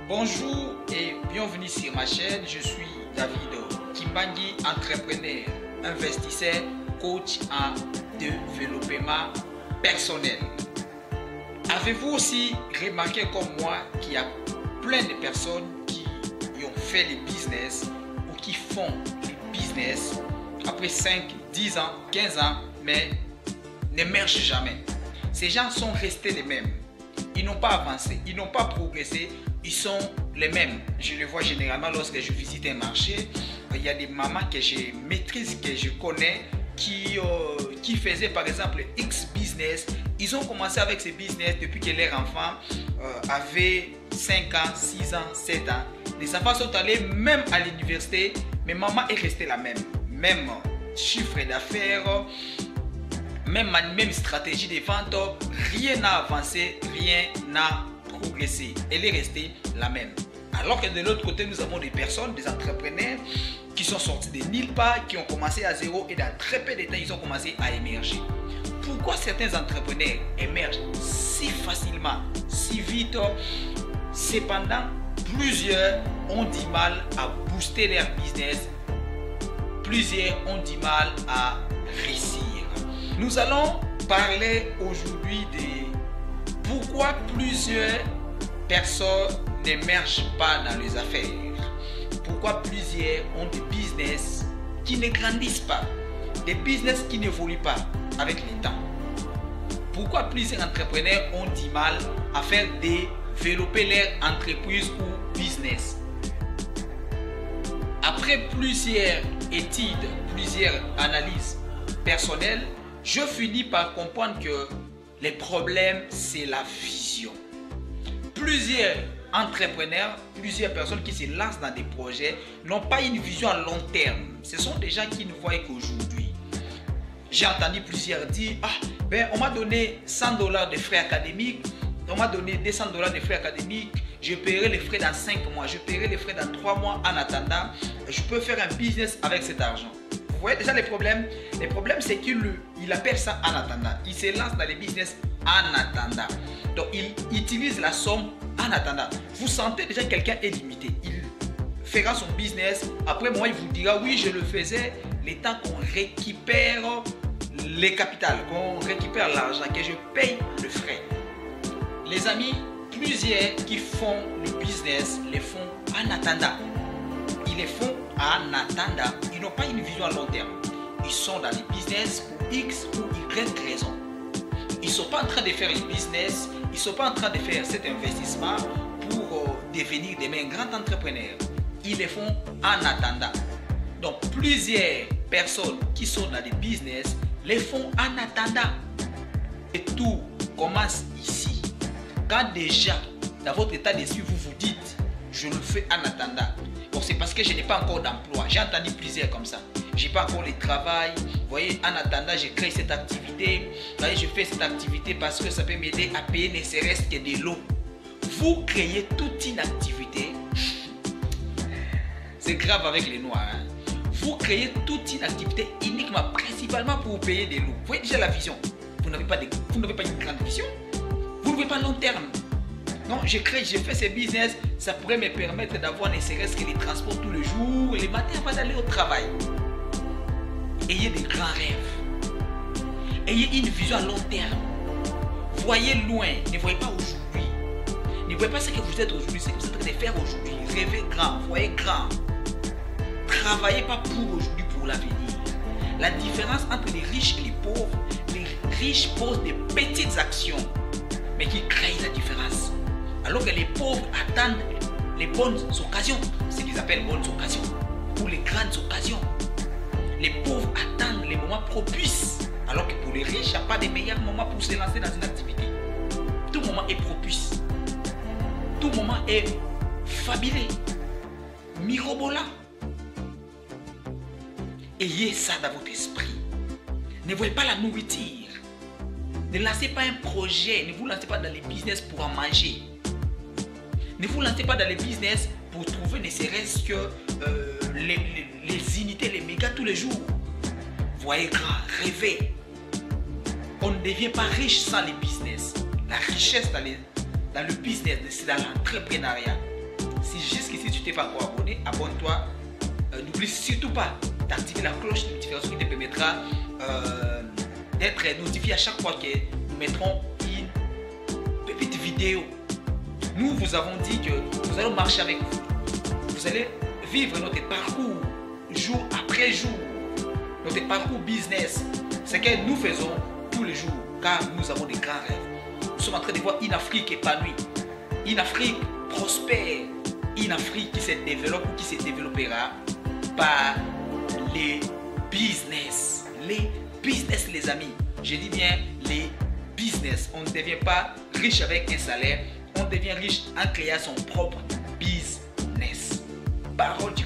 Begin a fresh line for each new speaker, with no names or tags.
Bonjour et bienvenue sur ma chaîne. Je suis David Kimbangi, entrepreneur, investisseur, coach en développement personnel. Avez-vous aussi remarqué comme moi qu'il y a plein de personnes qui ont fait les business ou qui font les business après 5, 10 ans, 15 ans, mais n'émergent jamais. Ces gens sont restés les mêmes. Ils n'ont pas avancé, ils n'ont pas progressé, ils sont les mêmes. Je le vois généralement lorsque je visite un marché. Il y a des mamans que je maîtrise, que je connais, qui faisaient par exemple X business. Ils ont commencé avec ces business depuis que leur enfant avait 5 ans, 6 ans, 7 ans. Les enfants sont allés même à l'université, mais maman est restée la même. Même chiffre d'affaires, même stratégie de vente, rien n'a avancé, rien n'a progressé. Elle est restée la même. Alors que de l'autre côté, nous avons des personnes, des entrepreneurs qui sont sortis de nulle part, qui ont commencé à zéro et dans très peu de temps, ils ont commencé à émerger. Pourquoi certains entrepreneurs émergent si facilement, si vite? Cependant, plusieurs ont du mal à booster leur business. Plusieurs ont du mal à réussir. Nous allons parler aujourd'hui de pourquoi plusieurs personnes n'émergent pas dans les affaires. Pourquoi plusieurs ont des business qui ne grandissent pas, des business qui n'évoluent pas avec le temps. Pourquoi plusieurs entrepreneurs ont du mal à faire développer leur entreprise ou business. Après plusieurs études, plusieurs analyses personnelles, je finis par comprendre que les problèmes, c'est la vision. Plusieurs entrepreneurs, plusieurs personnes qui se lancent dans des projets n'ont pas une vision à long terme. Ce sont des gens qui ne voient qu'aujourd'hui. J'ai entendu plusieurs dire, on m'a donné $100 de frais académiques, on m'a donné $200 de frais académiques, je paierai les frais dans 5 mois, je paierai les frais dans 3 mois. En attendant, je peux faire un business avec cet argent. Vous voyez déjà les problèmes? Les problèmes, c'est qu'il appelle ça en attendant. Il se lance dans les business en attendant. Donc, il utilise la somme en attendant. Vous sentez déjà que quelqu'un est limité. Il fera son business. Après moi, il vous dira, oui, je le faisais. Le temps qu'on récupère les capitales, qu'on récupère l'argent, que je paye le frais. Les amis, plusieurs qui font le business les font en attendant. Ils les font en attendant. Ils n'ont pas une vision à long terme. Ils sont dans les business pour X ou Y raison. Ils ne sont pas en train de faire le business. Ils ne sont pas en train de faire cet investissement pour devenir demain un grand entrepreneur. Ils les font en attendant. Donc plusieurs personnes qui sont dans les business les font en attendant. Et tout commence ici. Quand déjà dans votre état d'esprit vous vous dites je le fais en attendant. Bon, c'est parce que je n'ai pas encore d'emploi. J'ai entendu plusieurs comme ça. Je n'ai pas encore le travail. Vous voyez, en attendant, je crée cette activité. Vous voyez, je fais cette activité parce que ça peut m'aider à payer ne serait-ce que de l'eau. Vous créez toute une activité. C'est grave avec les noirs. Vous créez toute une activité uniquement, principalement pour vous payer de l'eau. Vous voyez déjà la vision. Vous n'avez pas une grande vision. Vous n'avez pas long terme. Non, je fais ces business, ça pourrait me permettre d'avoir ne serait-ce que les transports tous les jours, les matins avant d'aller au travail. Ayez des grands rêves. Ayez une vision à long terme. Voyez loin, ne voyez pas aujourd'hui. Ne voyez pas ce que vous êtes aujourd'hui, ce que vous êtes en train de faire aujourd'hui. Rêvez grand, voyez grand. Travaillez pas pour aujourd'hui, pour l'avenir. La différence entre les riches et les riches posent des petites actions, mais qui créent la différence. Alors que les pauvres attendent les bonnes occasions, ce qu'ils appellent bonnes occasions, ou les grandes occasions. Les pauvres attendent les moments propices, alors que pour les riches, il n'y a pas de meilleur moment pour se lancer dans une activité. Tout moment est propice. Tout moment est fabuleux, mirobolant. Ayez ça dans votre esprit. Ne voyez pas la nourriture. Ne lancez pas un projet, ne vous lancez pas dans les business pour en manger. Ne vous lancez pas dans les business pour trouver ne serait-ce que les unités, les mégas tous les jours. Voyez grand, rêvez. On ne devient pas riche sans les business. La richesse dans le business, c'est dans l'entrepreneuriat. Si tu t'es pas encore abonné, abonne-toi. N'oublie surtout pas d'activer la cloche de notification qui te permettra d'être notifié à chaque fois que nous mettrons une petite vidéo. Nous vous avons dit que nous allons marcher avec vous. Vous allez vivre notre parcours jour après jour. Notre parcours business. C'est que nous faisons tous les jours car nous avons des grands rêves. Nous sommes en train de voir une Afrique épanouie. Une Afrique prospère. Une Afrique qui se développe ou qui se développera par les business. Les business, les amis. Je dis bien les business. On ne devient pas riche avec un salaire. On devient riche en créant son propre business. Parole du